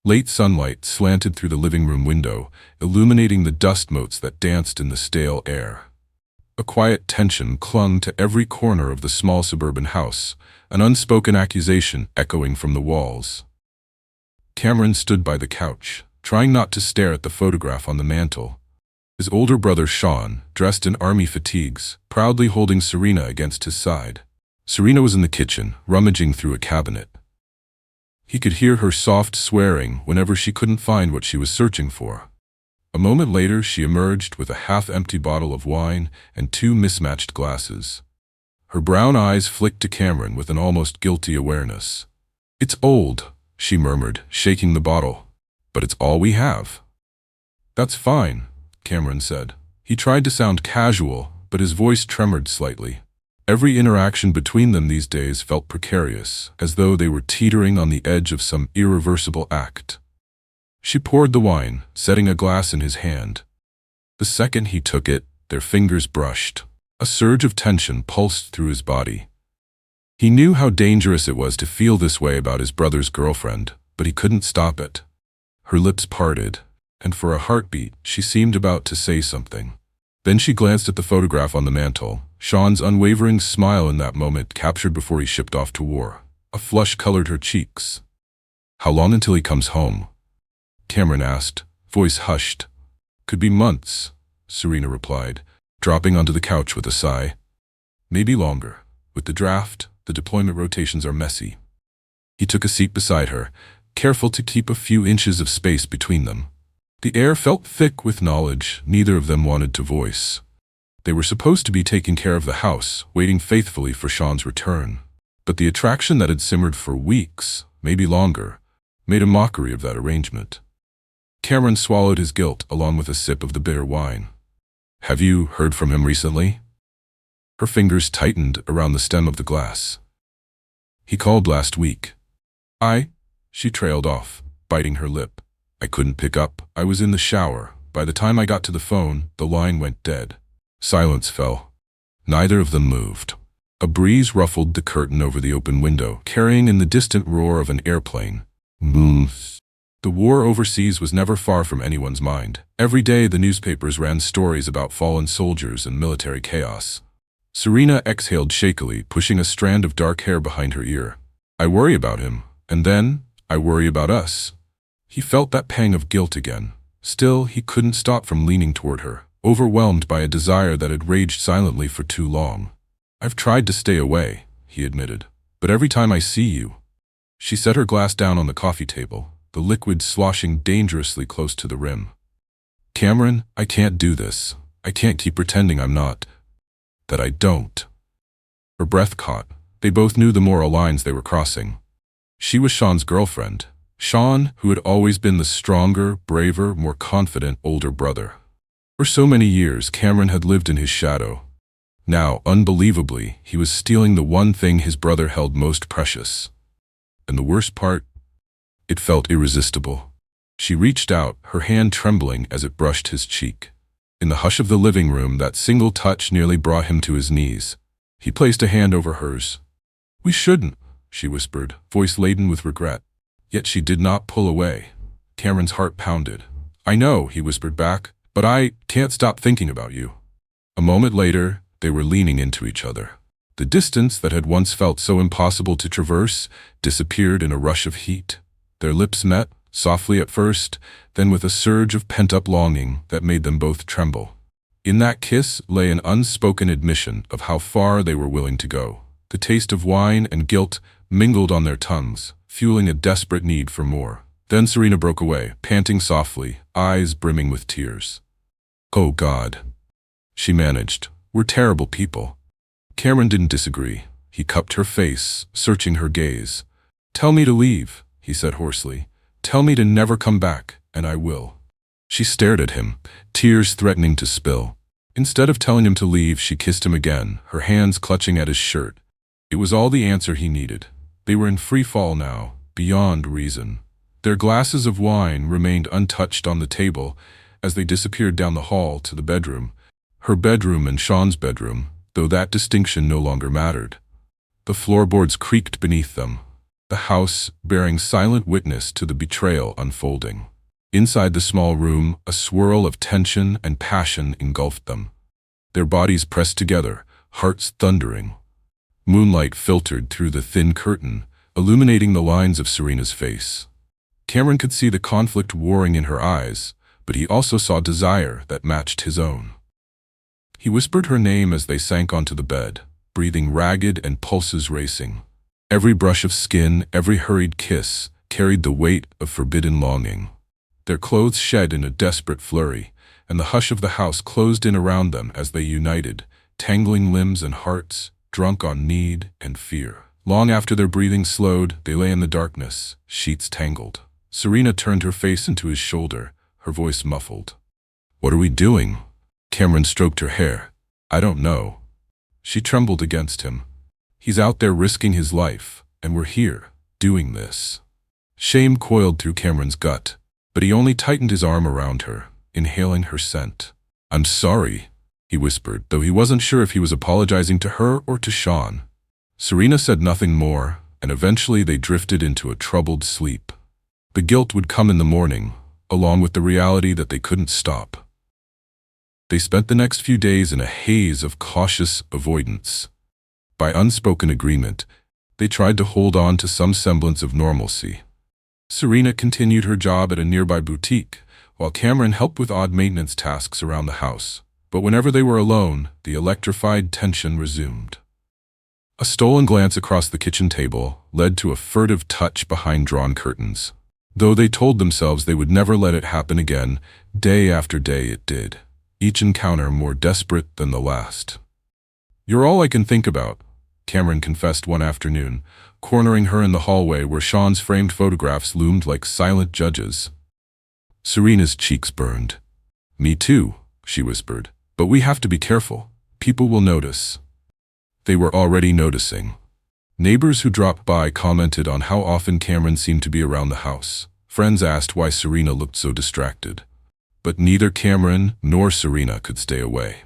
Late sunlight slanted through the living room window, illuminating the dust motes that danced in the stale air. A quiet tension clung to every corner of the small suburban house, an unspoken accusation echoing from the walls. Cameron stood by the couch, trying not to stare at the photograph on the mantel. His older brother Sean, dressed in army fatigues, proudly holding Serena against his side. Serena was in the kitchen, rummaging through a cabinet. He could hear her soft swearing whenever she couldn't find what she was searching for. A moment later, she emerged with a half-empty bottle of wine and two mismatched glasses. Her brown eyes flicked to Cameron with an almost guilty awareness. "It's old," she murmured, shaking the bottle. "But it's all we have." "That's fine," Cameron said. He tried to sound casual, but his voice tremored slightly. Every interaction between them these days felt precarious, as though they were teetering on the edge of some irreversible act. She poured the wine, setting a glass in his hand. The second he took it, their fingers brushed. A surge of tension pulsed through his body. He knew how dangerous it was to feel this way about his brother's girlfriend, but he couldn't stop it. Her lips parted, and for a heartbeat, she seemed about to say something. Then she glanced at the photograph on the mantel. Sean's unwavering smile in that moment captured before he shipped off to war. A flush colored her cheeks. "How long until he comes home?" Cameron asked, voice hushed. "Could be months," Serena replied, dropping onto the couch with a sigh. "Maybe longer. With the draft, the deployment rotations are messy." He took a seat beside her, careful to keep a few inches of space between them. The air felt thick with knowledge neither of them wanted to voice. They were supposed to be taking care of the house, waiting faithfully for Sean's return. But the attraction that had simmered for weeks, maybe longer, made a mockery of that arrangement. Cameron swallowed his guilt along with a sip of the bitter wine. "Have you heard from him recently?" Her fingers tightened around the stem of the glass. "He called last week." She trailed off, biting her lip. "I couldn't pick up. I was in the shower. By the time I got to the phone, the line went dead." Silence fell. Neither of them moved. A breeze ruffled the curtain over the open window, carrying in the distant roar of an airplane. The war overseas was never far from anyone's mind. Every day the newspapers ran stories about fallen soldiers and military chaos. Serena exhaled shakily, pushing a strand of dark hair behind her ear. "I worry about him, and then I worry about us." He felt that pang of guilt again. Still, he couldn't stop from leaning toward her, overwhelmed by a desire that had raged silently for too long. "I've tried to stay away," he admitted, "but every time I see you." She set her glass down on the coffee table, the liquid sloshing dangerously close to the rim. "Cameron, I can't do this. I can't keep pretending I'm not. That I don't." Her breath caught. They both knew the moral lines they were crossing. She was Sean's girlfriend. Sean, who had always been the stronger, braver, more confident older brother. For so many years, Cameron had lived in his shadow. Now, unbelievably, he was stealing the one thing his brother held most precious. And the worst part? It felt irresistible. She reached out, her hand trembling as it brushed his cheek. In the hush of the living room, that single touch nearly brought him to his knees. He placed a hand over hers. "We shouldn't," she whispered, voice laden with regret. Yet she did not pull away. Cameron's heart pounded. "I know," he whispered back, "but I can't stop thinking about you." A moment later, they were leaning into each other. The distance that had once felt so impossible to traverse disappeared in a rush of heat. Their lips met, softly at first, then with a surge of pent-up longing that made them both tremble. In that kiss lay an unspoken admission of how far they were willing to go. The taste of wine and guilt mingled on their tongues, fueling a desperate need for more. Then Serena broke away, panting softly, eyes brimming with tears. "Oh God," she managed. "We're terrible people." Cameron didn't disagree. He cupped her face, searching her gaze. "Tell me to leave," he said hoarsely. "Tell me to never come back, and I will." She stared at him, tears threatening to spill. Instead of telling him to leave, she kissed him again, her hands clutching at his shirt. It was all the answer he needed. They were in free fall now, beyond reason. Their glasses of wine remained untouched on the table as they disappeared down the hall to the bedroom. Her bedroom and Sean's bedroom, though that distinction no longer mattered. The floorboards creaked beneath them. the house bearing silent witness to the betrayal unfolding. Inside the small room, a swirl of tension and passion engulfed them. Their bodies pressed together, hearts thundering. Moonlight filtered through the thin curtain, illuminating the lines of Serena's face. Cameron could see the conflict warring in her eyes, but he also saw desire that matched his own. He whispered her name as they sank onto the bed, breathing ragged and pulses racing. Every brush of skin, every hurried kiss, carried the weight of forbidden longing. Their clothes shed in a desperate flurry, and the hush of the house closed in around them as they united, tangling limbs and hearts, drunk on need and fear. Long after their breathing slowed, they lay in the darkness, sheets tangled. Serena turned her face into his shoulder, her voice muffled. "What are we doing?" Cameron stroked her hair. "I don't know." She trembled against him. "He's out there risking his life, and we're here, doing this." Shame coiled through Cameron's gut, but he only tightened his arm around her, inhaling her scent. "I'm sorry," he whispered, though he wasn't sure if he was apologizing to her or to Sean. Serena said nothing more, and eventually they drifted into a troubled sleep. The guilt would come in the morning, along with the reality that they couldn't stop. They spent the next few days in a haze of cautious avoidance. By unspoken agreement, they tried to hold on to some semblance of normalcy. Serena continued her job at a nearby boutique, while Cameron helped with odd maintenance tasks around the house. But whenever they were alone, the electrified tension resumed. A stolen glance across the kitchen table led to a furtive touch behind drawn curtains. Though they told themselves they would never let it happen again, day after day it did, each encounter more desperate than the last. "You're all I can think about," Cameron confessed one afternoon, cornering her in the hallway where Sean's framed photographs loomed like silent judges. Serena's cheeks burned. "Me too," she whispered. "But we have to be careful. People will notice." They were already noticing. Neighbors who dropped by commented on how often Cameron seemed to be around the house. Friends asked why Serena looked so distracted. But neither Cameron nor Serena could stay away.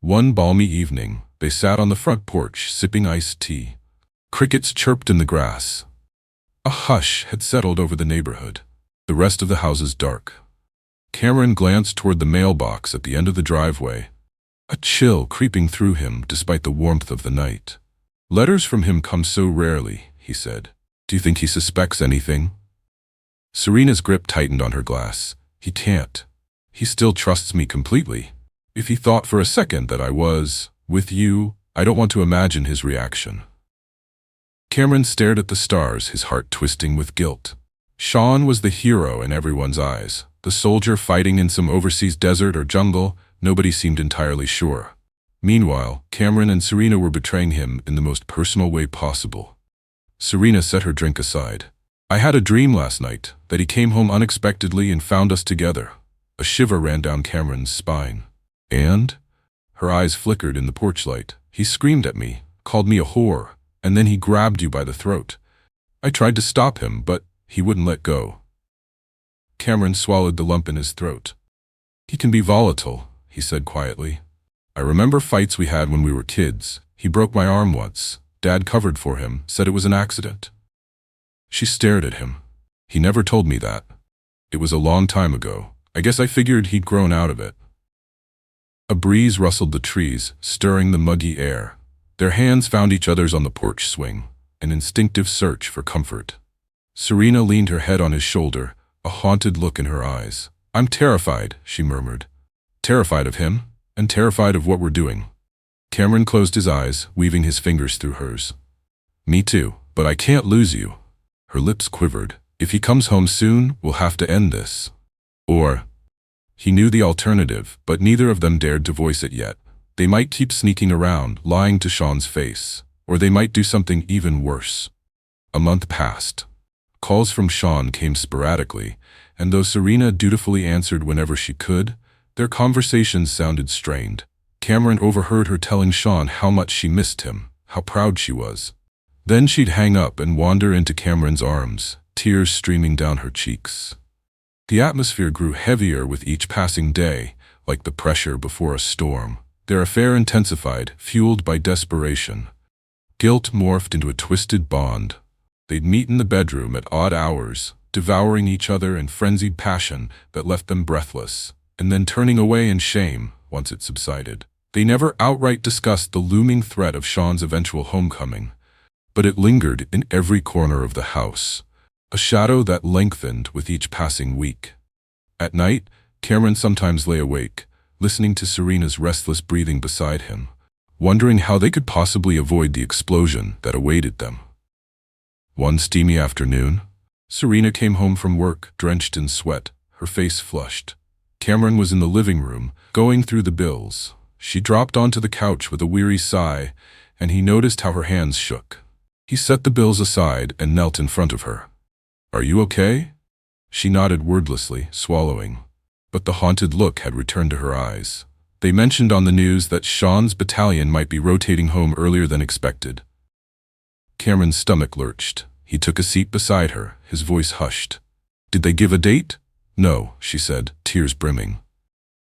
One balmy evening, they sat on the front porch sipping iced tea. Crickets chirped in the grass. A hush had settled over the neighborhood, the rest of the houses dark. Cameron glanced toward the mailbox at the end of the driveway, a chill creeping through him despite the warmth of the night. "Letters from him come so rarely," he said. "Do you think he suspects anything?" Serena's grip tightened on her glass. "He can't. He still trusts me completely. If he thought for a second that I was with you, I don't want to imagine his reaction." Cameron stared at the stars, his heart twisting with guilt. Sean was the hero in everyone's eyes. The soldier fighting in some overseas desert or jungle, nobody seemed entirely sure. Meanwhile, Cameron and Serena were betraying him in the most personal way possible. Serena set her drink aside. "I had a dream last night, that he came home unexpectedly and found us together." A shiver ran down Cameron's spine. "And?" Her eyes flickered in the porch light. "He screamed at me, called me a whore, and then he grabbed you by the throat. I tried to stop him, but he wouldn't let go." Cameron swallowed the lump in his throat. "He can be volatile," he said quietly. "I remember fights we had when we were kids. He broke my arm once. Dad covered for him, said it was an accident." She stared at him. "He never told me that. It was a long time ago. I guess I figured he'd grown out of it." A breeze rustled the trees, stirring the muggy air. Their hands found each other's on the porch swing, an instinctive search for comfort. Serena leaned her head on his shoulder, a haunted look in her eyes. "I'm terrified," she murmured. "Terrified of him, and terrified of what we're doing." Cameron closed his eyes, weaving his fingers through hers. "Me too, but I can't lose you." Her lips quivered. "If he comes home soon, we'll have to end this. Or..." He knew the alternative, but neither of them dared to voice it yet. They might keep sneaking around, lying to Sean's face, or they might do something even worse. A month passed. Calls from Sean came sporadically, and though Serena dutifully answered whenever she could, their conversations sounded strained. Cameron overheard her telling Sean how much she missed him, how proud she was. Then she'd hang up and wander into Cameron's arms, tears streaming down her cheeks. The atmosphere grew heavier with each passing day, like the pressure before a storm. Their affair intensified, fueled by desperation. Guilt morphed into a twisted bond. They'd meet in the bedroom at odd hours, devouring each other in frenzied passion that left them breathless, and then turning away in shame once it subsided. They never outright discussed the looming threat of Sean's eventual homecoming, but it lingered in every corner of the house, a shadow that lengthened with each passing week. At night, Cameron sometimes lay awake, listening to Serena's restless breathing beside him, wondering how they could possibly avoid the explosion that awaited them. One steamy afternoon, Serena came home from work, drenched in sweat, her face flushed. Cameron was in the living room, going through the bills. She dropped onto the couch with a weary sigh, and he noticed how her hands shook. He set the bills aside and knelt in front of her. "Are you okay?" She nodded wordlessly, swallowing. But the haunted look had returned to her eyes. They mentioned on the news that Sean's battalion might be rotating home earlier than expected. Cameron's stomach lurched. He took a seat beside her, his voice hushed. "Did they give a date?" "No," she said, tears brimming.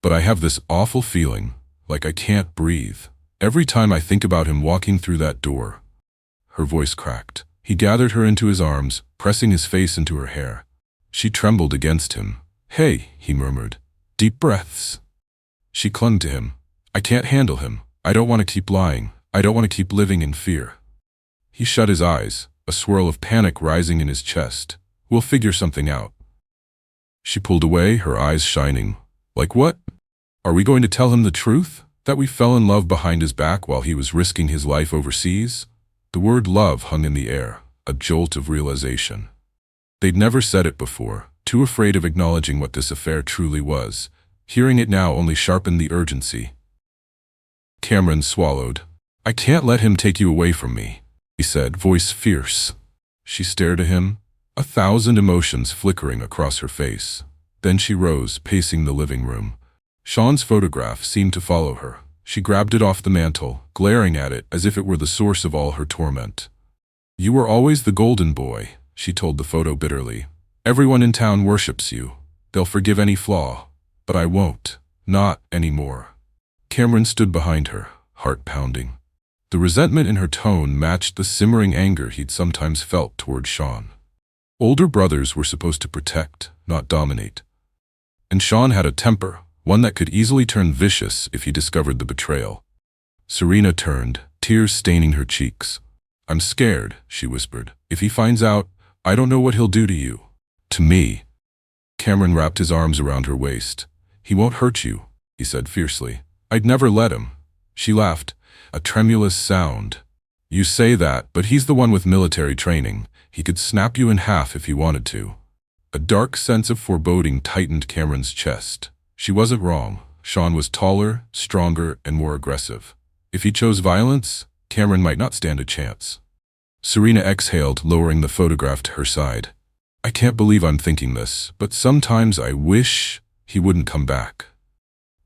"But I have this awful feeling, like I can't breathe. Every time I think about him walking through that door." Her voice cracked. He gathered her into his arms, pressing his face into her hair. She trembled against him. "Hey," he murmured. "Deep breaths." She clung to him. "I can't handle him. I don't want to keep lying. I don't want to keep living in fear." He shut his eyes, a swirl of panic rising in his chest. "We'll figure something out." She pulled away, her eyes shining. "Like what? Are we going to tell him the truth? That we fell in love behind his back while he was risking his life overseas?" The word love hung in the air, a jolt of realization. They'd never said it before, too afraid of acknowledging what this affair truly was. Hearing it now only sharpened the urgency. Cameron swallowed. "I can't let him take you away from me," he said, voice fierce. She stared at him, a thousand emotions flickering across her face. Then she rose, pacing the living room. Sean's photograph seemed to follow her. She grabbed it off the mantel, glaring at it as if it were the source of all her torment. "You were always the golden boy," she told the photo bitterly. "Everyone in town worships you. They'll forgive any flaw. But I won't. Not anymore." Cameron stood behind her, heart pounding. The resentment in her tone matched the simmering anger he'd sometimes felt toward Sean. Older brothers were supposed to protect, not dominate. And Sean had a temper, one that could easily turn vicious if he discovered the betrayal. Serena turned, tears staining her cheeks. "I'm scared," she whispered. "If he finds out, I don't know what he'll do to you." "To me." Cameron wrapped his arms around her waist. "He won't hurt you," he said fiercely. "I'd never let him." She laughed, a tremulous sound. "You say that, but he's the one with military training. He could snap you in half if he wanted to." A dark sense of foreboding tightened Cameron's chest. She wasn't wrong. Sean was taller, stronger, and more aggressive. If he chose violence, Cameron might not stand a chance. Serena exhaled, lowering the photograph to her side. "I can't believe I'm thinking this, but sometimes I wish he wouldn't come back."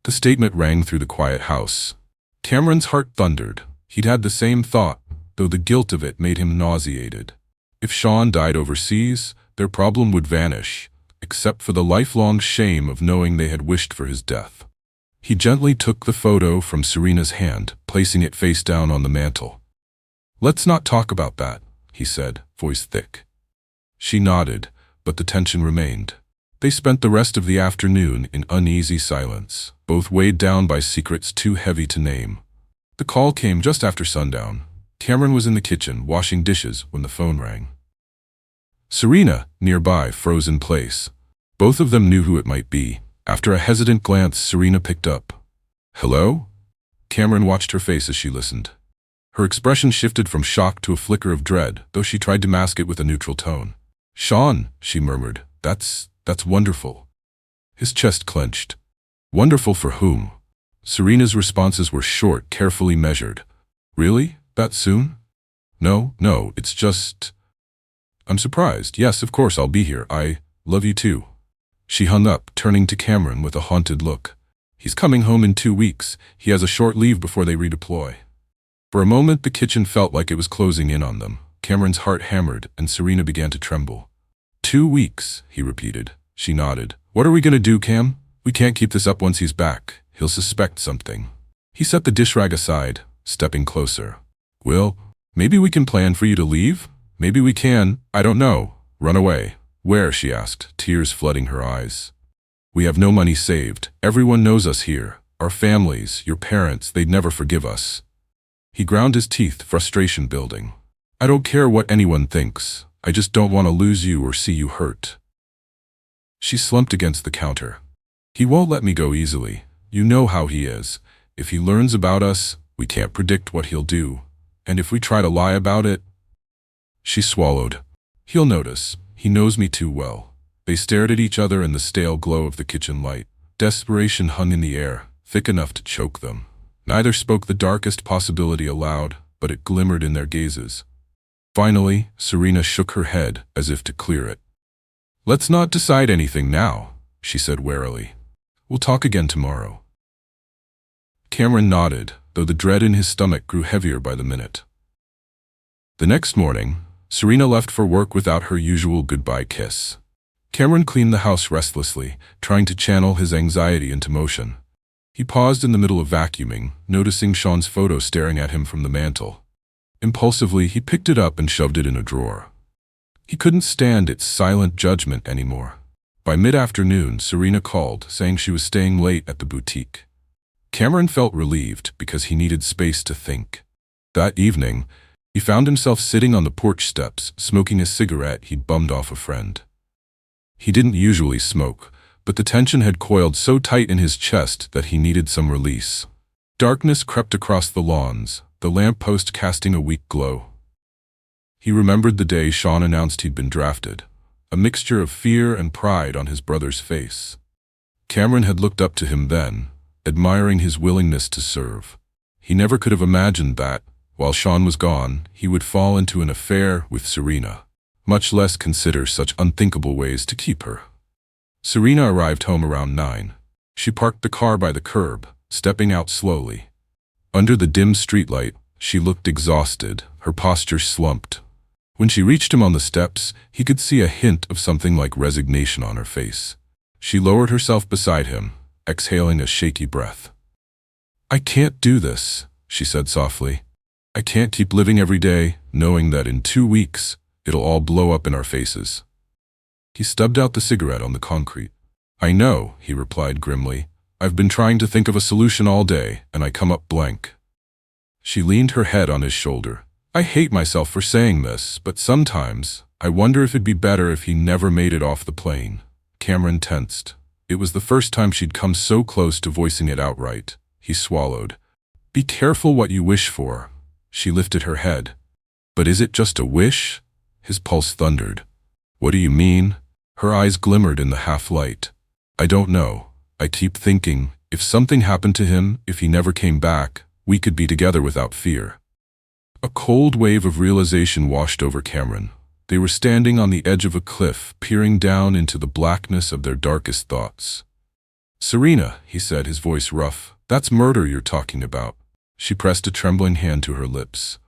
The statement rang through the quiet house. Cameron's heart thundered. He'd had the same thought, though the guilt of it made him nauseated. If Sean died overseas, their problem would vanish, except for the lifelong shame of knowing they had wished for his death. He gently took the photo from Serena's hand, placing it face down on the mantel. "Let's not talk about that," he said, voice thick. She nodded, but the tension remained. They spent the rest of the afternoon in uneasy silence, both weighed down by secrets too heavy to name. The call came just after sundown. Cameron was in the kitchen, washing dishes, when the phone rang. Serena, nearby, froze in place. Both of them knew who it might be. After a hesitant glance, Serena picked up. "Hello?" Cameron watched her face as she listened. Her expression shifted from shock to a flicker of dread, though she tried to mask it with a neutral tone. "Sean," she murmured, That's wonderful." His chest clenched. "Wonderful for whom?" Serena's responses were short, carefully measured. "Really? That soon?" No, it's just... I'm surprised. Yes, of course I'll be here. I love you too." She hung up, turning to Cameron with a haunted look. "He's coming home in 2 weeks. He has a short leave before they redeploy." For a moment, the kitchen felt like it was closing in on them. Cameron's heart hammered, and Serena began to tremble. 2 weeks, he repeated. She nodded. "What are we going to do, Cam? We can't keep this up once he's back. He'll suspect something." He set the dish rag aside, stepping closer. "Well, maybe we can plan for you to leave?" Maybe we can, I don't know. Run away. Where? She asked, tears flooding her eyes. We have no money saved. Everyone knows us here. Our families, your parents, they'd never forgive us. He ground his teeth, frustration building. I don't care what anyone thinks. I just don't want to lose you or see you hurt. She slumped against the counter. He won't let me go easily. You know how he is. If he learns about us, we can't predict what he'll do. And if we try to lie about it... She swallowed. He'll notice. He knows me too well. They stared at each other in the stale glow of the kitchen light. Desperation hung in the air, thick enough to choke them. Neither spoke the darkest possibility aloud, but it glimmered in their gazes. Finally, Serena shook her head as if to clear it. Let's not decide anything now, she said warily. We'll talk again tomorrow. Cameron nodded, though the dread in his stomach grew heavier by the minute. The next morning, Serena left for work without her usual goodbye kiss. Cameron cleaned the house restlessly, trying to channel his anxiety into motion. He paused in the middle of vacuuming, noticing Sean's photo staring at him from the mantel. Impulsively, he picked it up and shoved it in a drawer. He couldn't stand its silent judgment anymore. By mid-afternoon, Serena called, saying she was staying late at the boutique. Cameron felt relieved because he needed space to think. That evening, he found himself sitting on the porch steps, smoking a cigarette he'd bummed off a friend. He didn't usually smoke, but the tension had coiled so tight in his chest that he needed some release. Darkness crept across the lawns, the lamppost casting a weak glow. He remembered the day Sean announced he'd been drafted, a mixture of fear and pride on his brother's face. Cameron had looked up to him then, admiring his willingness to serve. He never could have imagined that, while Sean was gone, he would fall into an affair with Serena, much less consider such unthinkable ways to keep her. Serena arrived home around 9. She parked the car by the curb, stepping out slowly. Under the dim streetlight, she looked exhausted, her posture slumped. When she reached him on the steps, he could see a hint of something like resignation on her face. She lowered herself beside him, exhaling a shaky breath. I can't do this, she said softly. I can't keep living every day, knowing that in 2 weeks, it'll all blow up in our faces. He stubbed out the cigarette on the concrete. I know, he replied grimly. I've been trying to think of a solution all day, and I come up blank. She leaned her head on his shoulder. I hate myself for saying this, but sometimes I wonder if it'd be better if he never made it off the plane. Cameron tensed. It was the first time she'd come so close to voicing it outright. He swallowed. Be careful what you wish for. She lifted her head. But is it just a wish? His pulse thundered. What do you mean? Her eyes glimmered in the half-light. I don't know. I keep thinking, if something happened to him, if he never came back, we could be together without fear. A cold wave of realization washed over Cameron. They were standing on the edge of a cliff, peering down into the blackness of their darkest thoughts. Serena, he said, his voice rough, that's murder you're talking about. She pressed a trembling hand to her lips.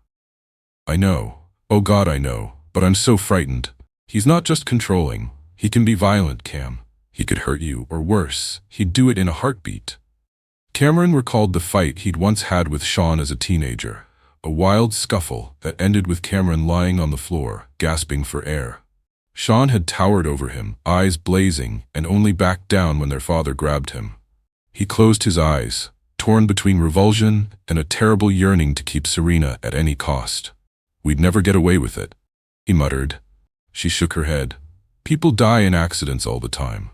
I know. Oh God, I know. But I'm so frightened. He's not just controlling. He can be violent, Cam. He could hurt you, or worse, he'd do it in a heartbeat. Cameron recalled the fight he'd once had with Sean as a teenager, a wild scuffle that ended with Cameron lying on the floor, gasping for air. Sean had towered over him, eyes blazing, and only backed down when their father grabbed him. He closed his eyes, torn between revulsion and a terrible yearning to keep Serena at any cost. We'd never get away with it, he muttered. She shook her head. People die in accidents all the time.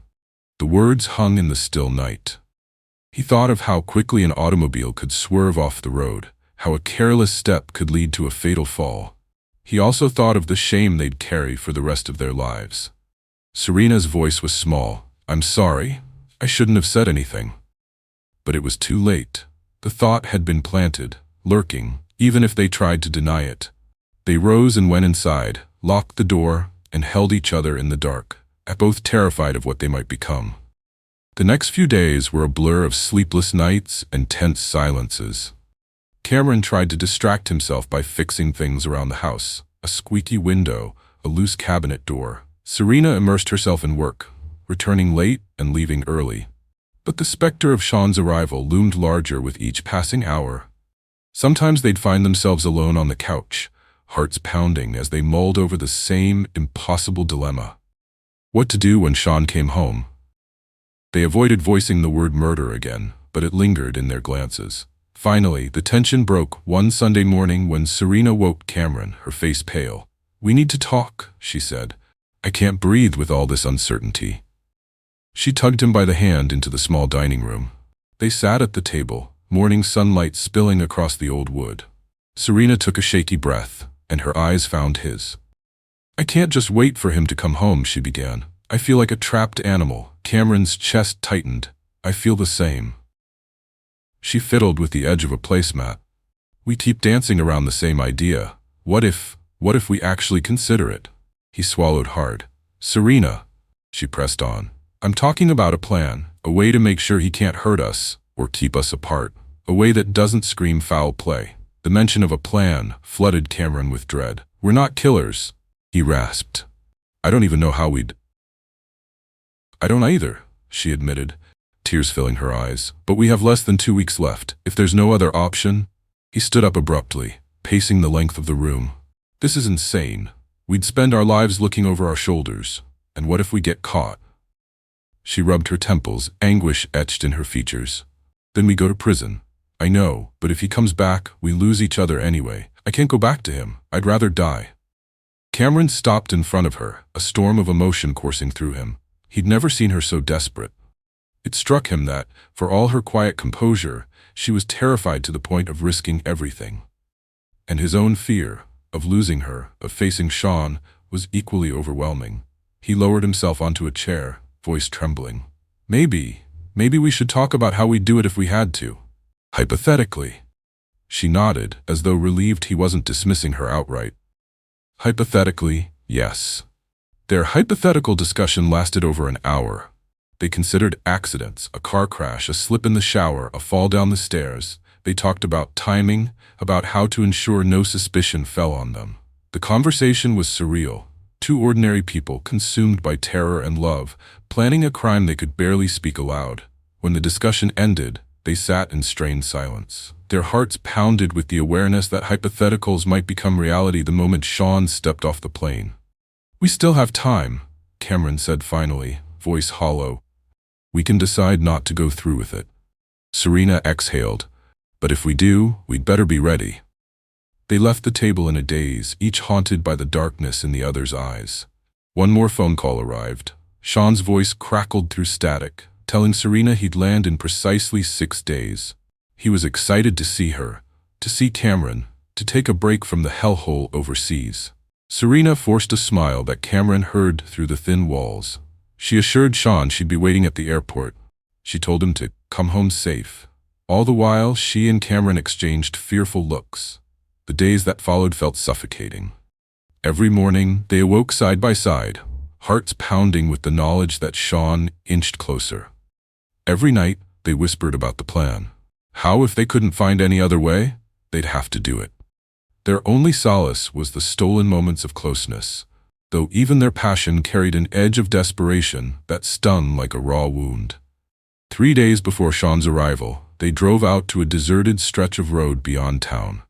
The words hung in the still night. He thought of how quickly an automobile could swerve off the road, how a careless step could lead to a fatal fall. He also thought of the shame they'd carry for the rest of their lives. Serena's voice was small. I'm sorry. I shouldn't have said anything. But it was too late. The thought had been planted, lurking, even if they tried to deny it. They rose and went inside, locked the door, and held each other in the dark, both terrified of what they might become. The next few days were a blur of sleepless nights and tense silences. Cameron tried to distract himself by fixing things around the house, a squeaky window, a loose cabinet door. Serena immersed herself in work, returning late and leaving early. But the specter of Sean's arrival loomed larger with each passing hour. Sometimes they'd find themselves alone on the couch, hearts pounding as they mulled over the same impossible dilemma. What to do when Sean came home? They avoided voicing the word murder again, but it lingered in their glances. Finally, the tension broke one Sunday morning when Serena woke Cameron, her face pale. "We need to talk," she said. "I can't breathe with all this uncertainty." She tugged him by the hand into the small dining room. They sat at the table, morning sunlight spilling across the old wood. Serena took a shaky breath, and her eyes found his. "I can't just wait for him to come home," she began. "I feel like a trapped animal." Cameron's chest tightened. "I feel the same." She fiddled with the edge of a placemat. "We keep dancing around the same idea. What if we actually consider it?" He swallowed hard. "Serena," she pressed on, "I'm talking about a plan, a way to make sure he can't hurt us or keep us apart, a way that doesn't scream foul play." The mention of a plan flooded Cameron with dread. "We're not killers," he rasped. "I don't even know how we'd—" "I don't either," she admitted, tears filling her eyes. "But we have less than 2 weeks left. If there's no other option—" He stood up abruptly, pacing the length of the room. "This is insane. We'd spend our lives looking over our shoulders. And what if we get caught?" She rubbed her temples, anguish etched in her features. "Then we go to prison. I know, but if he comes back, we lose each other anyway. I can't go back to him. I'd rather die." Cameron stopped in front of her, a storm of emotion coursing through him. He'd never seen her so desperate. It struck him that, for all her quiet composure, she was terrified to the point of risking everything. And his own fear, of losing her, of facing Sean, was equally overwhelming. He lowered himself onto a chair, voice trembling. Maybe we should talk about how we'd do it if we had to. Hypothetically." She nodded, as though relieved he wasn't dismissing her outright. "Hypothetically, yes." Their hypothetical discussion lasted over an hour. They considered accidents, a car crash, a slip in the shower, a fall down the stairs. They talked about timing, about how to ensure no suspicion fell on them. The conversation was surreal. Two ordinary people, consumed by terror and love, planning a crime they could barely speak aloud. When the discussion ended, they sat in strained silence. Their hearts pounded with the awareness that hypotheticals might become reality the moment Sean stepped off the plane. "We still have time," Cameron said finally, voice hollow. "We can decide not to go through with it." Serena exhaled. "But if we do, we'd better be ready." They left the table in a daze, each haunted by the darkness in the other's eyes. One more phone call arrived. Sean's voice crackled through static, telling Serena he'd land in precisely 6 days. He was excited to see her, to see Cameron, to take a break from the hellhole overseas. Serena forced a smile that Cameron heard through the thin walls. She assured Sean she'd be waiting at the airport. She told him to come home safe. All the while, she and Cameron exchanged fearful looks. The days that followed felt suffocating. Every morning, they awoke side by side, hearts pounding with the knowledge that Sean inched closer. Every night, they whispered about the plan. How if they couldn't find any other way? They'd have to do it. Their only solace was the stolen moments of closeness, though even their passion carried an edge of desperation that stung like a raw wound. 3 days before Sean's arrival, they drove out to a deserted stretch of road beyond town.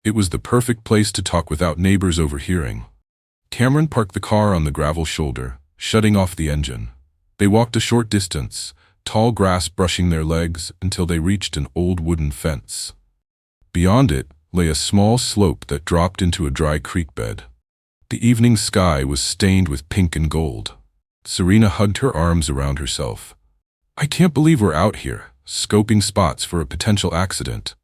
It was the perfect place to talk without neighbors overhearing. Cameron parked the car on the gravel shoulder, shutting off the engine. They walked a short distance, tall grass brushing their legs until they reached an old wooden fence. Beyond it lay a small slope that dropped into a dry creek bed. The evening sky was stained with pink and gold. Serena hugged her arms around herself. "I can't believe we're out here, scoping spots for a potential accident."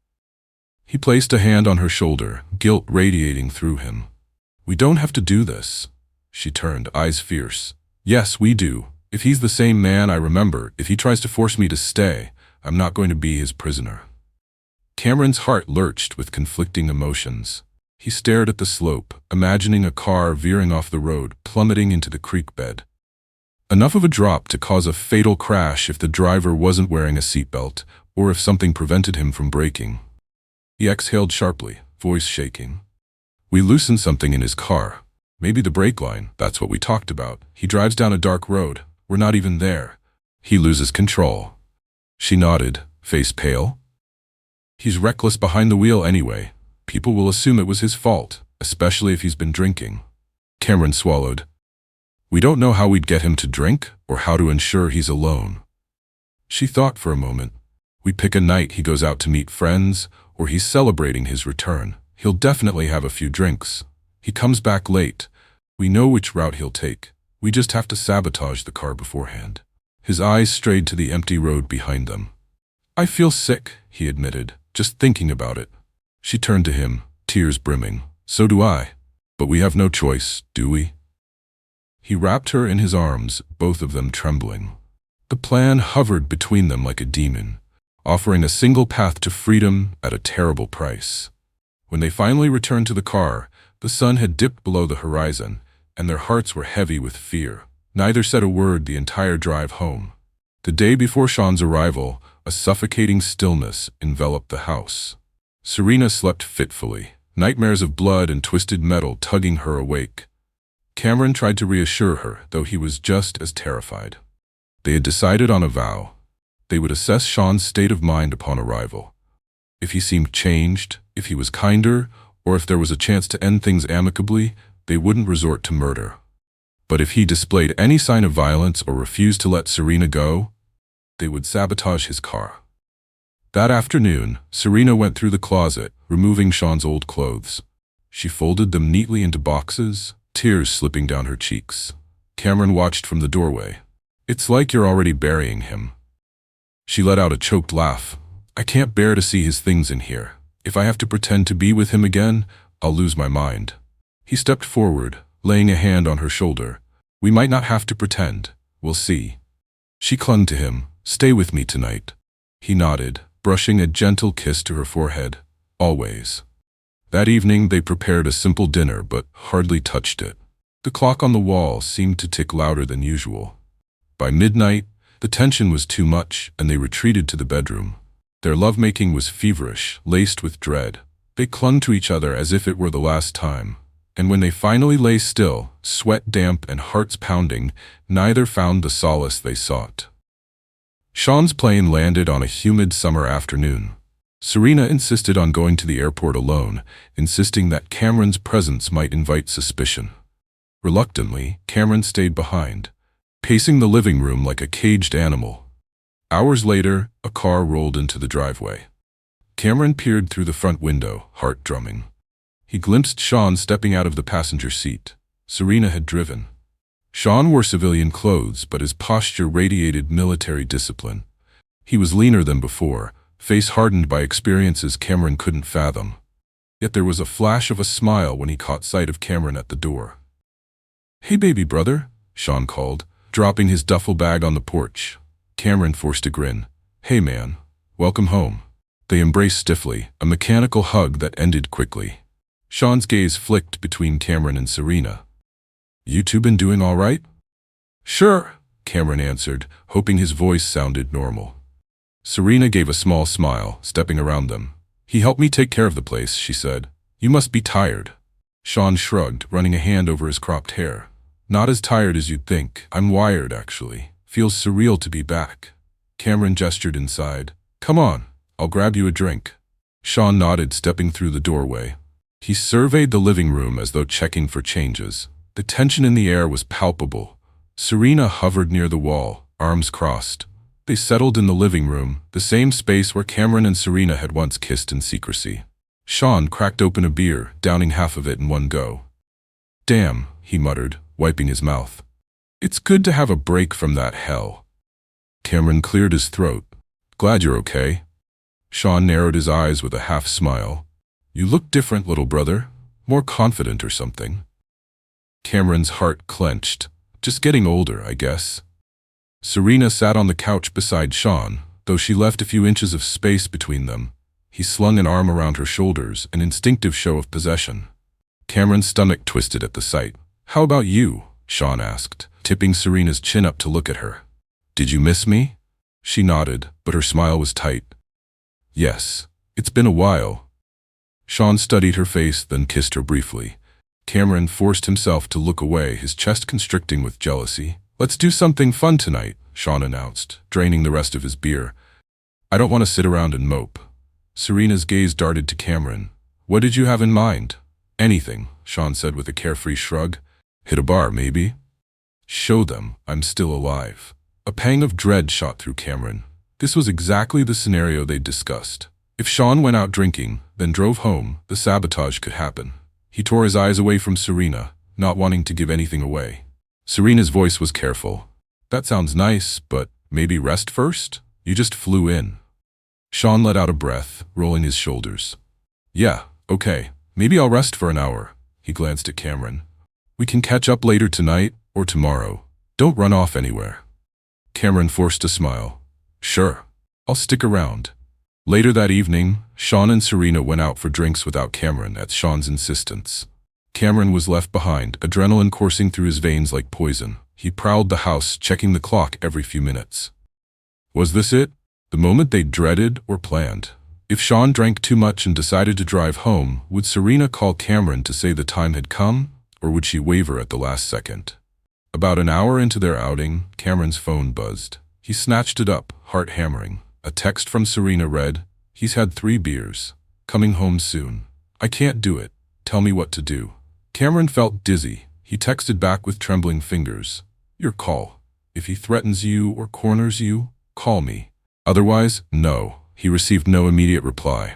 He placed a hand on her shoulder, guilt radiating through him. "We don't have to do this." She turned, eyes fierce. "Yes, we do. If he's the same man I remember, if he tries to force me to stay, I'm not going to be his prisoner." Cameron's heart lurched with conflicting emotions. He stared at the slope, imagining a car veering off the road, plummeting into the creek bed. Enough of a drop to cause a fatal crash if the driver wasn't wearing a seatbelt, or if something prevented him from braking. He exhaled sharply, voice shaking. "We loosened something in his car. Maybe the brake line, that's what we talked about. He drives down a dark road. We're not even there. He loses control." She nodded, face pale. "He's reckless behind the wheel anyway. People will assume it was his fault. especially if he's been drinking. Cameron swallowed. We don't know how we'd get him to drink or how to ensure he's alone. She thought for a moment. We pick a night he goes out to meet friends, or he's celebrating his return. He'll definitely have a few drinks. He comes back late. We know which route he'll take. We just have to sabotage the car beforehand. His eyes strayed to the empty road behind them. I feel sick, he admitted, just thinking about it. She turned to him, tears brimming. So do I. But we have no choice, do we? He wrapped her in his arms, both of them trembling. The plan hovered between them like a demon, offering a single path to freedom at a terrible price. When they finally returned to the car, the sun had dipped below the horizon, and their hearts were heavy with fear. Neither said a word the entire drive home. The day before Sean's arrival, a suffocating stillness enveloped the house. Serena slept fitfully, nightmares of blood and twisted metal tugging her awake. Cameron tried to reassure her, though he was just as terrified. They had decided on a vow. They would assess Sean's state of mind upon arrival. If he seemed changed, if he was kinder, or if there was a chance to end things amicably, they wouldn't resort to murder. But if he displayed any sign of violence or refused to let Serena go, they would sabotage his car. That afternoon, Serena went through the closet, removing Sean's old clothes. She folded them neatly into boxes, tears slipping down her cheeks. Cameron watched from the doorway. It's like you're already burying him. She let out a choked laugh. I can't bear to see his things in here. If I have to pretend to be with him again, I'll lose my mind. He stepped forward, laying a hand on her shoulder. We might not have to pretend. We'll see. She clung to him. Stay with me tonight. He nodded, brushing a gentle kiss to her forehead. Always. That evening they prepared a simple dinner but hardly touched it. The clock on the wall seemed to tick louder than usual. By midnight, the tension was too much and they retreated to the bedroom. Their lovemaking was feverish, laced with dread. They clung to each other as if it were the last time. And when they finally lay still, sweat damp and hearts pounding, neither found the solace they sought. Sean's plane landed on a humid summer afternoon. Serena insisted on going to the airport alone, insisting that Cameron's presence might invite suspicion. Reluctantly, Cameron stayed behind, pacing the living room like a caged animal. Hours later, a car rolled into the driveway. Cameron peered through the front window, heart drumming. He glimpsed Sean stepping out of the passenger seat. Serena had driven. Sean wore civilian clothes, but his posture radiated military discipline. He was leaner than before, face hardened by experiences Cameron couldn't fathom. Yet there was a flash of a smile when he caught sight of Cameron at the door. Hey baby brother, Sean called, dropping his duffel bag on the porch. Cameron forced a grin. Hey man, welcome home. They embraced stiffly, a mechanical hug that ended quickly. Sean's gaze flicked between Cameron and Serena. You two been doing all right? Sure, Cameron answered, hoping his voice sounded normal. Serena gave a small smile, stepping around them. He helped me take care of the place, she said. You must be tired. Sean shrugged, running a hand over his cropped hair. Not as tired as you'd think. I'm wired, actually. Feels surreal to be back. Cameron gestured inside. Come on, I'll grab you a drink. Sean nodded, stepping through the doorway. He surveyed the living room as though checking for changes. The tension in the air was palpable. Serena hovered near the wall, arms crossed. They settled in the living room, the same space where Cameron and Serena had once kissed in secrecy. Sean cracked open a beer, downing half of it in one go. Damn, he muttered, wiping his mouth. It's good to have a break from that hell. Cameron cleared his throat. Glad you're okay. Sean narrowed his eyes with a half smile. You look different, little brother. More confident or something. Cameron's heart clenched. Just getting older, I guess. Serena sat on the couch beside Sean, though she left a few inches of space between them. He slung an arm around her shoulders, an instinctive show of possession. Cameron's stomach twisted at the sight. How about you? Sean asked, tipping Serena's chin up to look at her. Did you miss me? She nodded, but her smile was tight. Yes, it's been a while. Sean studied her face, then kissed her briefly. Cameron forced himself to look away, his chest constricting with jealousy. Let's do something fun tonight, Sean announced, draining the rest of his beer. I don't want to sit around and mope. Serena's gaze darted to Cameron. What did you have in mind? Anything, Sean said with a carefree shrug. Hit a bar, maybe? Show them I'm still alive. A pang of dread shot through Cameron. This was exactly the scenario they'd discussed. If Sean went out drinking, then drove home, the sabotage could happen. He tore his eyes away from Serena, not wanting to give anything away. Serena's voice was careful. That sounds nice, but maybe rest first? You just flew in. Sean let out a breath, rolling his shoulders. Yeah, okay, maybe I'll rest for an hour. He glanced at Cameron. We can catch up later tonight or tomorrow. Don't run off anywhere. Cameron forced a smile. Sure, I'll stick around. Later that evening, Sean and Serena went out for drinks without Cameron at Sean's insistence. Cameron was left behind, adrenaline coursing through his veins like poison. He prowled the house, checking the clock every few minutes. Was this it? The moment they dreaded or planned? If Sean drank too much and decided to drive home, would Serena call Cameron to say the time had come, or would she waver at the last second? About an hour into their outing, Cameron's phone buzzed. He snatched it up, heart hammering. A text from Serena read, He's had 3 beers. Coming home soon. I can't do it. Tell me what to do. Cameron felt dizzy. He texted back with trembling fingers. Your call. If he threatens you or corners you, call me. Otherwise, no. He received no immediate reply.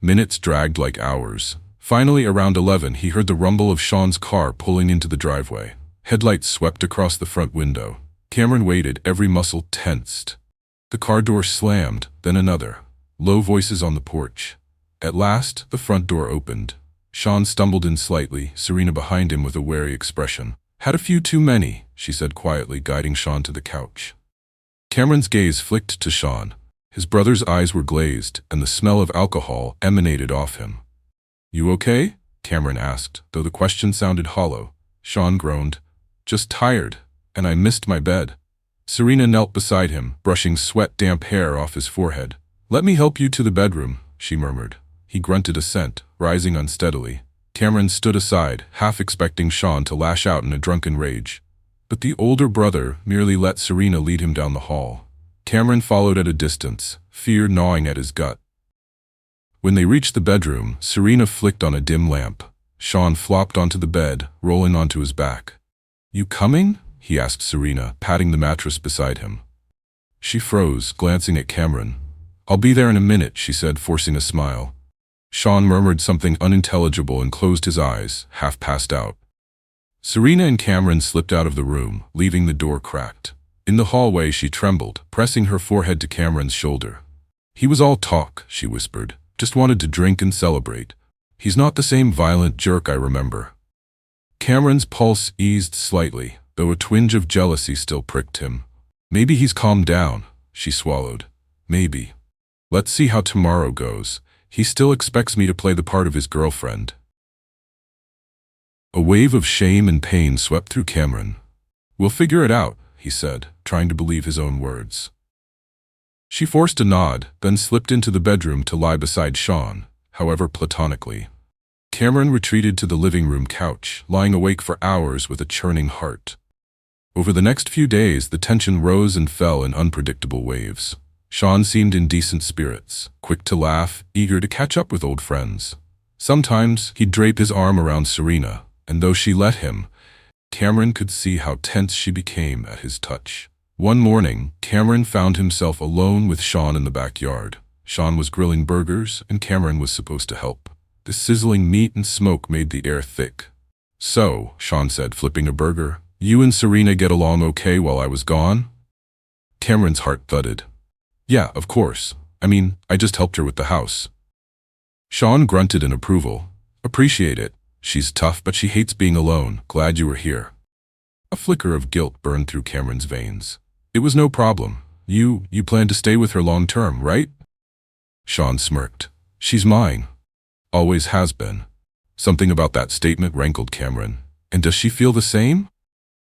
Minutes dragged like hours. Finally, around 11, he heard the rumble of Sean's car pulling into the driveway. Headlights swept across the front window. Cameron waited, every muscle tensed. The car door slammed, then another. Low voices on the porch. At last, the front door opened. Sean stumbled in slightly, Serena behind him with a wary expression. Had a few too many, she said quietly, guiding Sean to the couch. Cameron's gaze flicked to Sean. His brother's eyes were glazed, and the smell of alcohol emanated off him. You okay? Cameron asked, though the question sounded hollow. Sean groaned. Just tired, and I missed my bed. Serena knelt beside him, brushing sweat-damp hair off his forehead. Let me help you to the bedroom, she murmured. He grunted assent, rising unsteadily. Cameron stood aside, half expecting Sean to lash out in a drunken rage. But the older brother merely let Serena lead him down the hall. Cameron followed at a distance, fear gnawing at his gut. When they reached the bedroom, Serena flicked on a dim lamp. Sean flopped onto the bed, rolling onto his back. You coming? He asked Serena, patting the mattress beside him. She froze, glancing at Cameron. I'll be there in a minute, she said, forcing a smile. Sean murmured something unintelligible and closed his eyes, half passed out. Serena and Cameron slipped out of the room, leaving the door cracked. In the hallway, she trembled, pressing her forehead to Cameron's shoulder. He was all talk, she whispered. Just wanted to drink and celebrate. He's not the same violent jerk I remember. Cameron's pulse eased slightly, though a twinge of jealousy still pricked him. Maybe he's calmed down, she swallowed. Maybe. Let's see how tomorrow goes. He still expects me to play the part of his girlfriend. A wave of shame and pain swept through Cameron. We'll figure it out, he said, trying to believe his own words. She forced a nod, then slipped into the bedroom to lie beside Sean, however platonically. Cameron retreated to the living room couch, lying awake for hours with a churning heart. Over the next few days, the tension rose and fell in unpredictable waves. Sean seemed in decent spirits, quick to laugh, eager to catch up with old friends. Sometimes he'd drape his arm around Serena, and though she let him, Cameron could see how tense she became at his touch. One morning, Cameron found himself alone with Sean in the backyard. Sean was grilling burgers, and Cameron was supposed to help. The sizzling meat and smoke made the air thick. So, Sean said, flipping a burger, you and Serena get along okay while I was gone? Cameron's heart thudded. Yeah, of course. I mean, I just helped her with the house. Sean grunted in approval. Appreciate it. She's tough, but she hates being alone. Glad you were here. A flicker of guilt burned through Cameron's veins. It was no problem. You plan to stay with her long term, right? Sean smirked. She's mine. Always has been. Something about that statement rankled Cameron. And does she feel the same?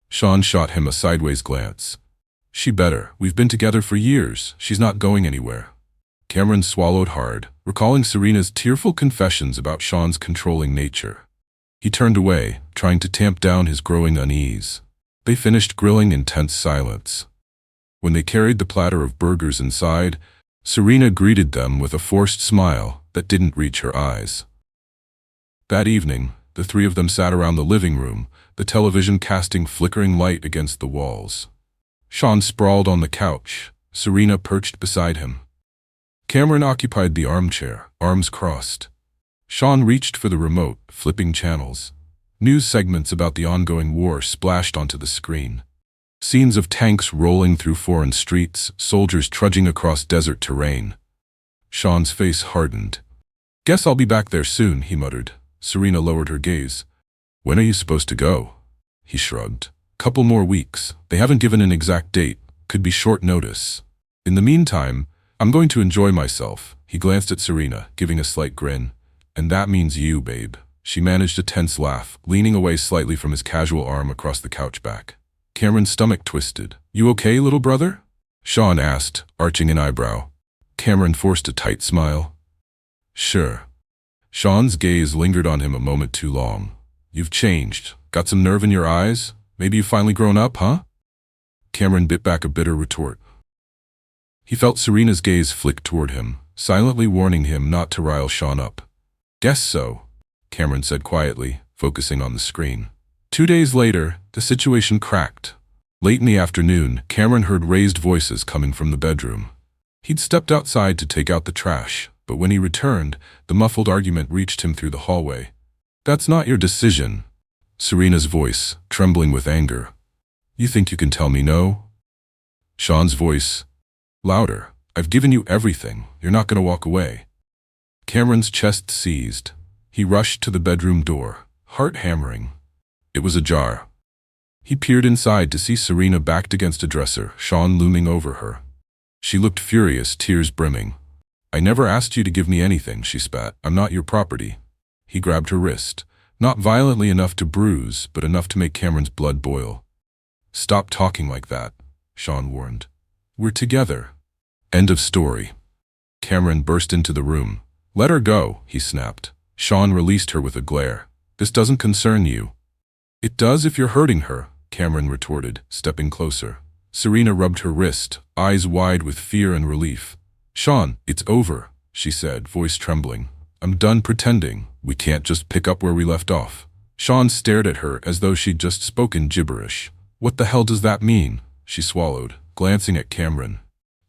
Sean shot him a sideways glance. She better. We've been together for years. She's not going anywhere. Cameron swallowed hard, recalling Serena's tearful confessions about Sean's controlling nature. He turned away, trying to tamp down his growing unease. They finished grilling in tense silence. When they carried the platter of burgers inside, Serena greeted them with a forced smile that didn't reach her eyes. That evening, The three of them sat around the living room, the television casting flickering light against the walls. Sean sprawled on the couch, Serena perched beside him. Cameron occupied the armchair, arms crossed. Sean reached for the remote, flipping channels. News segments about the ongoing war splashed onto the screen. Scenes of tanks rolling through foreign streets, soldiers trudging across desert terrain. Sean's face hardened. "Guess I'll be back there soon," he muttered. Serena lowered her gaze. "When are you supposed to go?" He shrugged. "Couple more weeks. They haven't given an exact date. Could be short notice. In the meantime, I'm going to enjoy myself." He glanced at Serena, giving a slight grin. "And that means you, babe." She managed a tense laugh, leaning away slightly from his casual arm across the couch back. Cameron's stomach twisted. "You okay, little brother?" Sean asked, arching an eyebrow. Cameron forced a tight smile. "Sure." Sean's gaze lingered on him a moment too long. "You've changed. Got some nerve in your eyes? Maybe you've finally grown up, huh?" Cameron bit back a bitter retort. He felt Serena's gaze flick toward him, silently warning him not to rile Sean up. "Guess so," Cameron said quietly, focusing on the screen. 2 days later, the situation cracked. Late in the afternoon, Cameron heard raised voices coming from the bedroom. He'd stepped outside to take out the trash, but when he returned, the muffled argument reached him through the hallway. "That's not your decision." Serena's voice, trembling with anger. "You think you can tell me no?" Sean's voice, louder. "I've given you everything. You're not going to walk away." Cameron's chest seized. He rushed to the bedroom door, heart hammering. It was ajar. He peered inside to see Serena backed against a dresser, Sean looming over her. She looked furious, tears brimming. "I never asked you to give me anything," she spat. "I'm not your property." He grabbed her wrist, not violently enough to bruise, but enough to make Cameron's blood boil. "Stop talking like that," Sean warned. "We're together." End of story. Cameron burst into the room. "Let her go," he snapped. Sean released her with a glare. "This doesn't concern you." "It does if you're hurting her," Cameron retorted, stepping closer. Serena rubbed her wrist, eyes wide with fear and relief. "Sean, it's over," she said, voice trembling. "I'm done pretending. We can't just pick up where we left off." Sean stared at her as though she'd just spoken gibberish. "What the hell does that mean?" she swallowed, glancing at Cameron.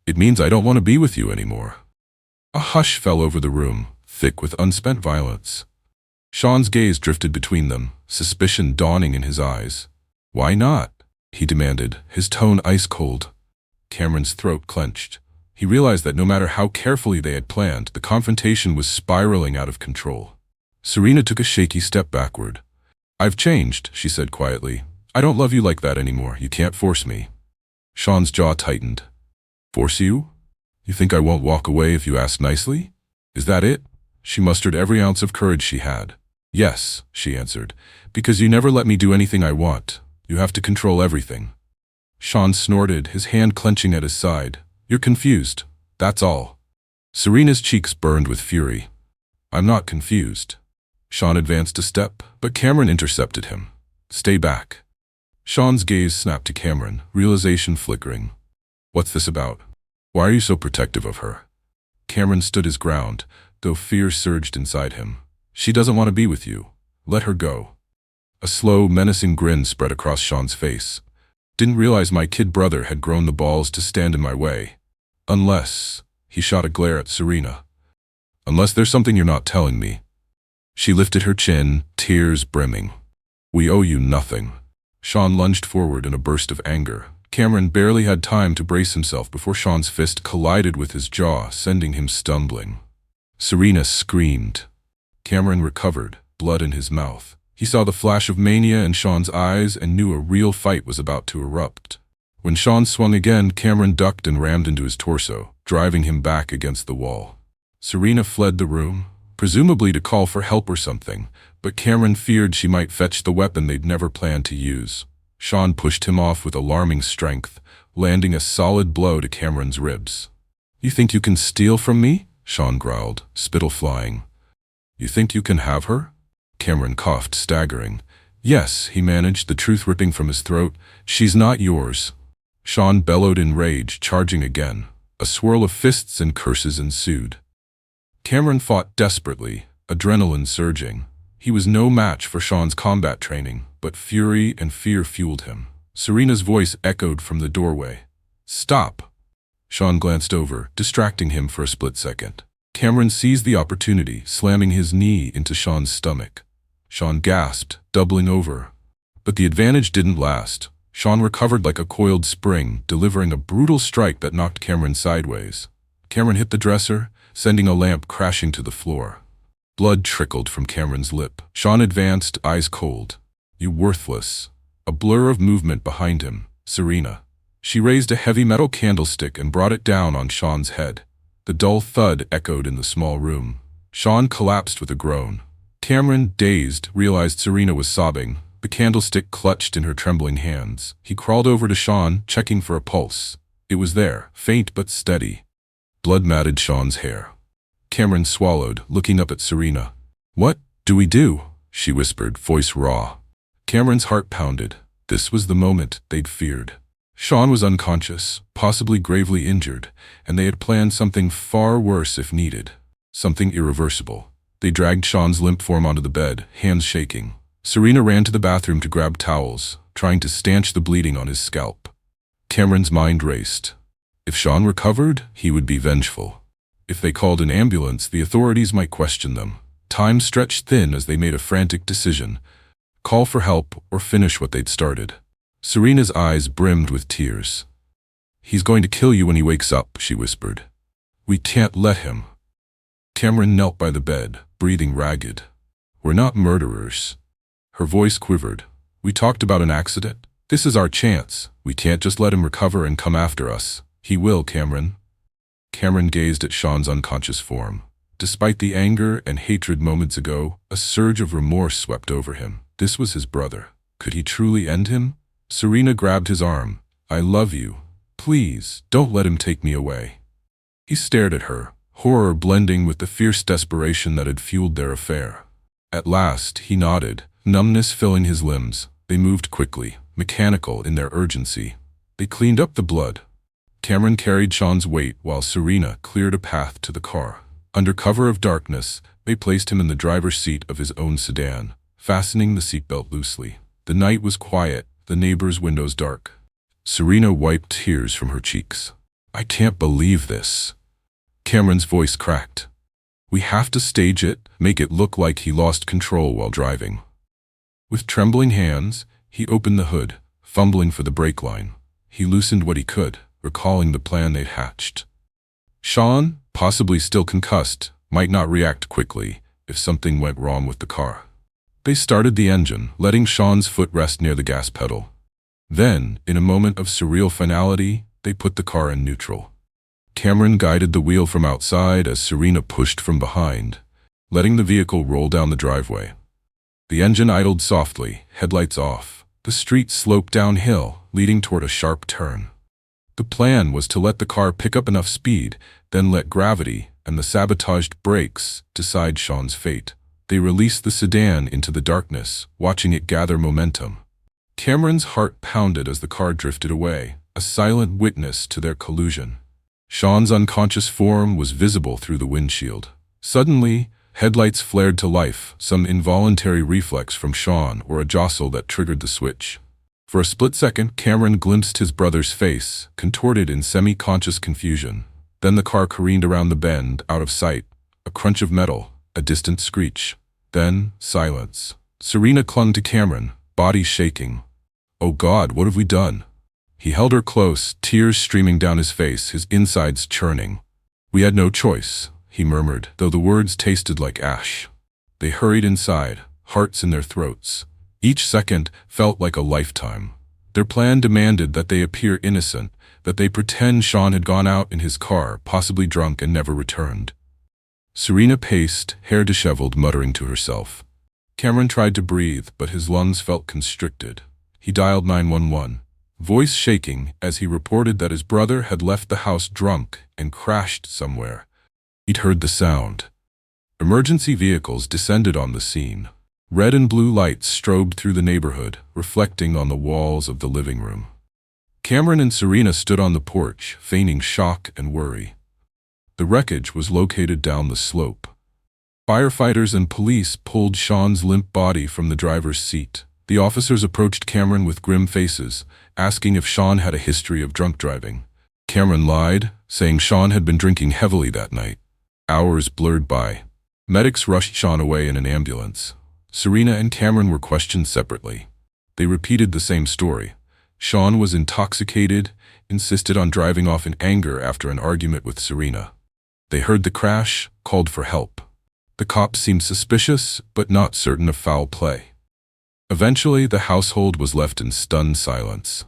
"It means I don't want to be with you anymore." A hush fell over the room, thick with unspent violence. Sean's gaze drifted between them, suspicion dawning in his eyes. "Why not?" he demanded, his tone ice-cold. Cameron's throat clenched. He realized that no matter how carefully they had planned, the confrontation was spiraling out of control. Serena took a shaky step backward. "I've changed," she said quietly. "I don't love you like that anymore. You can't force me." Sean's jaw tightened. "Force you? You think I won't walk away if you ask nicely? Is that it?" She mustered every ounce of courage she had. "Yes," she answered, "because you never let me do anything I want. You have to control everything." Sean snorted, his hand clenching at his side. "You're confused. That's all." Serena's cheeks burned with fury. "I'm not confused." Sean advanced a step, but Cameron intercepted him. "Stay back." Sean's gaze snapped to Cameron, realization flickering. "What's this about? Why are you so protective of her?" Cameron stood his ground, though fear surged inside him. "She doesn't want to be with you. Let her go." A slow, menacing grin spread across Sean's face. "Didn't realize my kid brother had grown the balls to stand in my way. Unless," he shot a glare at Serena. "Unless there's something you're not telling me." She lifted her chin, tears brimming. "We owe you nothing." Sean lunged forward in a burst of anger. Cameron barely had time to brace himself before Sean's fist collided with his jaw, sending him stumbling. Serena screamed. Cameron recovered, blood in his mouth. He saw the flash of mania in Sean's eyes and knew a real fight was about to erupt. When Sean swung again, Cameron ducked and rammed into his torso, driving him back against the wall. Serena fled the room, presumably to call for help or something, but Cameron feared she might fetch the weapon they'd never planned to use. Sean pushed him off with alarming strength, landing a solid blow to Cameron's ribs. "You think you can steal from me?" Sean growled, spittle flying. "You think you can have her?" Cameron coughed, staggering. "Yes," he managed, the truth ripping from his throat. "She's not yours." Sean bellowed in rage, charging again. A swirl of fists and curses ensued. Cameron fought desperately, adrenaline surging. He was no match for Sean's combat training, but fury and fear fueled him. Serena's voice echoed from the doorway. "Stop!" Sean glanced over, distracting him for a split second. Cameron seized the opportunity, slamming his knee into Sean's stomach. Sean gasped, doubling over. But the advantage didn't last. Sean recovered like a coiled spring, delivering a brutal strike that knocked Cameron sideways. Cameron hit the dresser, sending a lamp crashing to the floor. Blood trickled from Cameron's lip. Sean advanced, eyes cold. "You worthless." A blur of movement behind him. Serena. She raised a heavy metal candlestick and brought it down on Sean's head. The dull thud echoed in the small room. Sean collapsed with a groan. Cameron, dazed, realized Serena was sobbing, the candlestick clutched in her trembling hands. He crawled over to Sean, checking for a pulse. It was there, faint but steady. Blood matted Sean's hair. Cameron swallowed, looking up at Serena. "What do we do?" she whispered, voice raw. Cameron's heart pounded. This was the moment they'd feared. Sean was unconscious, possibly gravely injured, and they had planned something far worse if needed. Something irreversible. They dragged Sean's limp form onto the bed, hands shaking. Serena ran to the bathroom to grab towels, trying to stanch the bleeding on his scalp. Cameron's mind raced. If Sean recovered, he would be vengeful. If they called an ambulance, the authorities might question them. Time stretched thin as they made a frantic decision. Call for help or finish what they'd started. Serena's eyes brimmed with tears. "He's going to kill you when he wakes up," she whispered. "We can't let him." Cameron knelt by the bed, breathing ragged. "We're not murderers." Her voice quivered. "We talked about an accident. This is our chance. We can't just let him recover and come after us. He will, Cameron." Cameron gazed at Sean's unconscious form. Despite the anger and hatred moments ago, a surge of remorse swept over him. This was his brother. Could he truly end him? Serena grabbed his arm. "I love you. Please, don't let him take me away." He stared at her, horror blending with the fierce desperation that had fueled their affair. At last, he nodded, numbness filling his limbs. They moved quickly, mechanical in their urgency. They cleaned up the blood. Cameron carried Sean's weight while Serena cleared a path to the car. Under cover of darkness, they placed him in the driver's seat of his own sedan, fastening the seatbelt loosely. The night was quiet, the neighbors' windows dark. Serena wiped tears from her cheeks. "I can't believe this." Cameron's voice cracked. "We have to stage it, make it look like he lost control while driving." With trembling hands, he opened the hood, fumbling for the brake line. He loosened what he could, recalling the plan they'd hatched. Sean, possibly still concussed, might not react quickly if something went wrong with the car. They started the engine, letting Sean's foot rest near the gas pedal. Then, in a moment of surreal finality, they put the car in neutral. Cameron guided the wheel from outside as Serena pushed from behind, letting the vehicle roll down the driveway. The engine idled softly, headlights off. The street sloped downhill, leading toward a sharp turn. The plan was to let the car pick up enough speed, then let gravity and the sabotaged brakes decide Sean's fate. They released the sedan into the darkness, watching it gather momentum. Cameron's heart pounded as the car drifted away, a silent witness to their collusion. Sean's unconscious form was visible through the windshield. Suddenly, headlights flared to life, some involuntary reflex from Sean or a jostle that triggered the switch. For a split second, Cameron glimpsed his brother's face, contorted in semi-conscious confusion. Then the car careened around the bend, out of sight. A crunch of metal, a distant screech. Then, silence. Serena clung to Cameron, body shaking. "Oh God, what have we done?" He held her close, tears streaming down his face, his insides churning. "We had no choice," he murmured, though the words tasted like ash. They hurried inside, hearts in their throats. Each second felt like a lifetime. Their plan demanded that they appear innocent, that they pretend Sean had gone out in his car, possibly drunk, and never returned. Serena paced, hair disheveled, muttering to herself. Cameron tried to breathe, but his lungs felt constricted. He dialed 911, voice shaking as he reported that his brother had left the house drunk and crashed somewhere. He'd heard the sound. Emergency vehicles descended on the scene. Red and blue lights strobed through the neighborhood, reflecting on the walls of the living room. Cameron and Serena stood on the porch, feigning shock and worry. The wreckage was located down the slope. Firefighters and police pulled Sean's limp body from the driver's seat. The officers approached Cameron with grim faces, asking if Sean had a history of drunk driving. Cameron lied, saying Sean had been drinking heavily that night. Hours blurred by. Medics rushed Sean away in an ambulance. Serena and Cameron were questioned separately. They repeated the same story. Sean was intoxicated, insisted on driving off in anger after an argument with Serena. They heard the crash, called for help. The cops seemed suspicious, but not certain of foul play. Eventually, the household was left in stunned silence.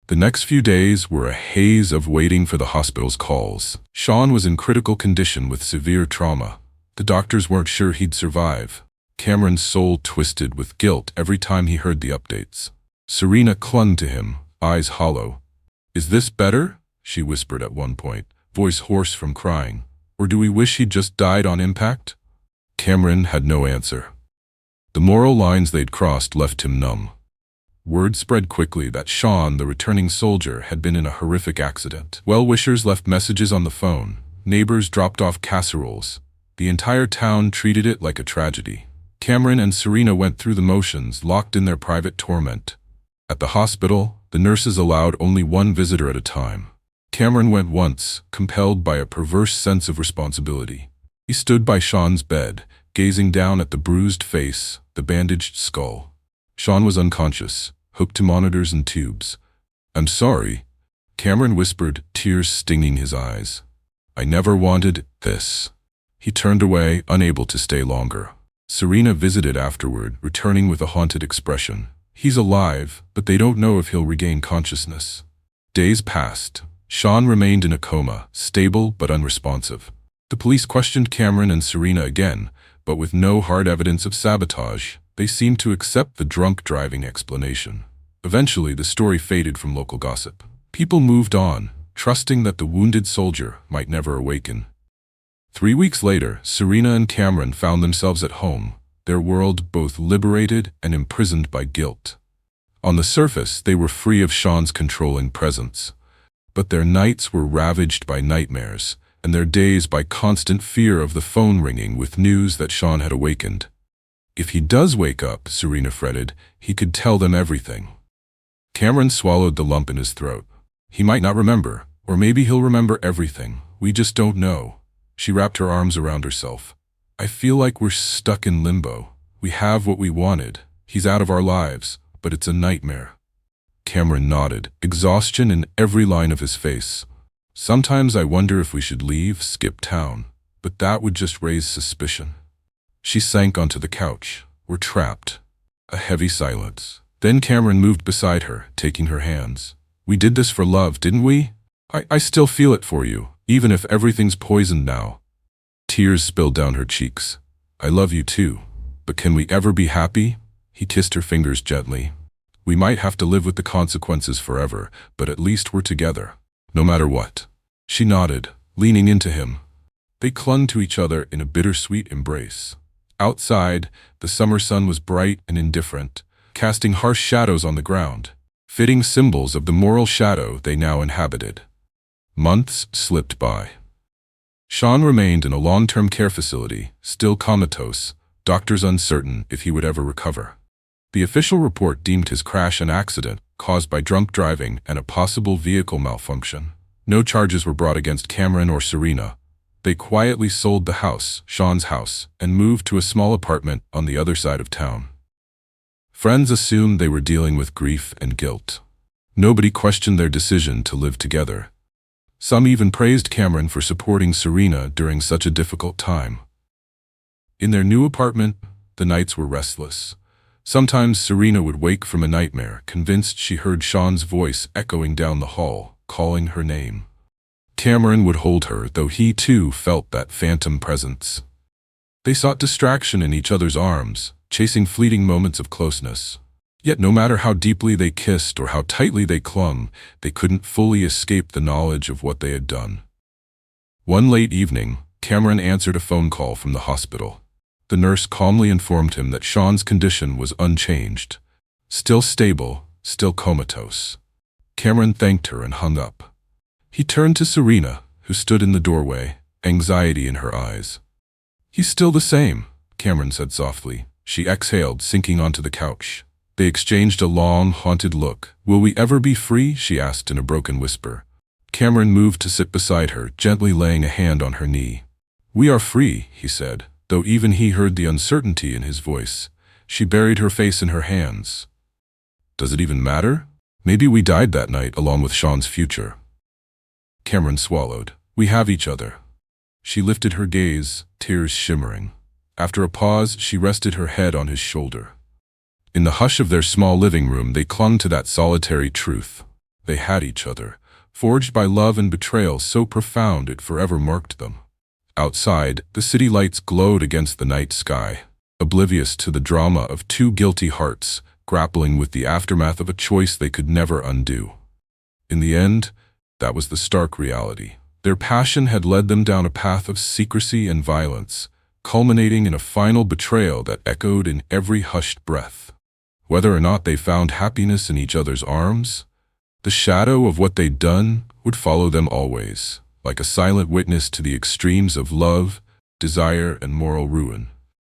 The next few days were a haze of waiting for the hospital's calls. Sean was in critical condition with severe trauma. The doctors weren't sure he'd survive. Cameron's soul twisted with guilt every time he heard the updates. Serena clung to him, eyes hollow. "Is this better?" she whispered at one point, voice hoarse from crying. "Or do we wish he'd just died on impact?" Cameron had no answer. The moral lines they'd crossed left him numb. Word spread quickly that Sean, the returning soldier, had been in a horrific accident. Well-wishers left messages on the phone. Neighbors dropped off casseroles. The entire town treated it like a tragedy. Cameron and Serena went through the motions, locked in their private torment. At the hospital, the nurses allowed only one visitor at a time. Cameron went once, compelled by a perverse sense of responsibility. He stood by Sean's bed, gazing down at the bruised face, the bandaged skull. Sean was unconscious, hooked to monitors and tubes. "I'm sorry," Cameron whispered, tears stinging his eyes. "I never wanted this." He turned away, unable to stay longer. Serena visited afterward, returning with a haunted expression. "He's alive, but they don't know if he'll regain consciousness." Days passed. Sean remained in a coma, stable but unresponsive. The police questioned Cameron and Serena again, but with no hard evidence of sabotage. They seemed to accept the drunk driving explanation. Eventually, the story faded from local gossip. People moved on, trusting that the wounded soldier might never awaken. 3 weeks later, Serena and Cameron found themselves at home, their world both liberated and imprisoned by guilt. On the surface, they were free of Sean's controlling presence. But their nights were ravaged by nightmares, and their days by constant fear of the phone ringing with news that Sean had awakened. "If he does wake up," Serena fretted, "he could tell them everything." Cameron swallowed the lump in his throat. "He might not remember, or maybe he'll remember everything. We just don't know." She wrapped her arms around herself. "I feel like we're stuck in limbo. We have what we wanted. He's out of our lives, but it's a nightmare." Cameron nodded, exhaustion in every line of his face. "Sometimes I wonder if we should leave, skip town, but that would just raise suspicion." She sank onto the couch. "We're trapped." A heavy silence. Then Cameron moved beside her, taking her hands. "We did this for love, didn't we? I still feel it for you, even if everything's poisoned now." Tears spilled down her cheeks. "I love you too. But can we ever be happy?" He kissed her fingers gently. "We might have to live with the consequences forever, but at least we're together. No matter what." She nodded, leaning into him. They clung to each other in a bittersweet embrace. Outside, the summer sun was bright and indifferent, casting harsh shadows on the ground, fitting symbols of the moral shadow they now inhabited. Months slipped by. Sean remained in a long-term care facility, still comatose, doctors uncertain if he would ever recover. The official report deemed his crash an accident caused by drunk driving and a possible vehicle malfunction. No charges were brought against Cameron or Serena. They quietly sold the house, Sean's house, and moved to a small apartment on the other side of town. Friends assumed they were dealing with grief and guilt. Nobody questioned their decision to live together. Some even praised Cameron for supporting Serena during such a difficult time. In their new apartment, the nights were restless. Sometimes Serena would wake from a nightmare, convinced she heard Sean's voice echoing down the hall, calling her name. Cameron would hold her, though he too felt that phantom presence. They sought distraction in each other's arms, chasing fleeting moments of closeness. Yet no matter how deeply they kissed or how tightly they clung, they couldn't fully escape the knowledge of what they had done. One late evening, Cameron answered a phone call from the hospital. The nurse calmly informed him that Sean's condition was unchanged. Still stable, still comatose. Cameron thanked her and hung up. He turned to Serena, who stood in the doorway, anxiety in her eyes. He's still the same, Cameron said softly. She exhaled, sinking onto the couch. They exchanged a long, haunted look. Will we ever be free? She asked in a broken whisper. Cameron moved to sit beside her, gently laying a hand on her knee. We are free, he said, though even he heard the uncertainty in his voice. She buried her face in her hands. Does it even matter? Maybe we died that night along with Sean's future. Cameron swallowed. We have each other. She lifted her gaze, tears shimmering. After a pause, she rested her head on his shoulder. In the hush of their small living room, they clung to that solitary truth. They had each other, forged by love and betrayal so profound it forever marked them. Outside, the city lights glowed against the night sky, oblivious to the drama of two guilty hearts, grappling with the aftermath of a choice they could never undo. In the end, that was the stark reality. Their passion had led them down a path of secrecy and violence, culminating in a final betrayal that echoed in every hushed breath. Whether or not they found happiness in each other's arms, the shadow of what they'd done would follow them always, like a silent witness to the extremes of love, desire, and moral ruin.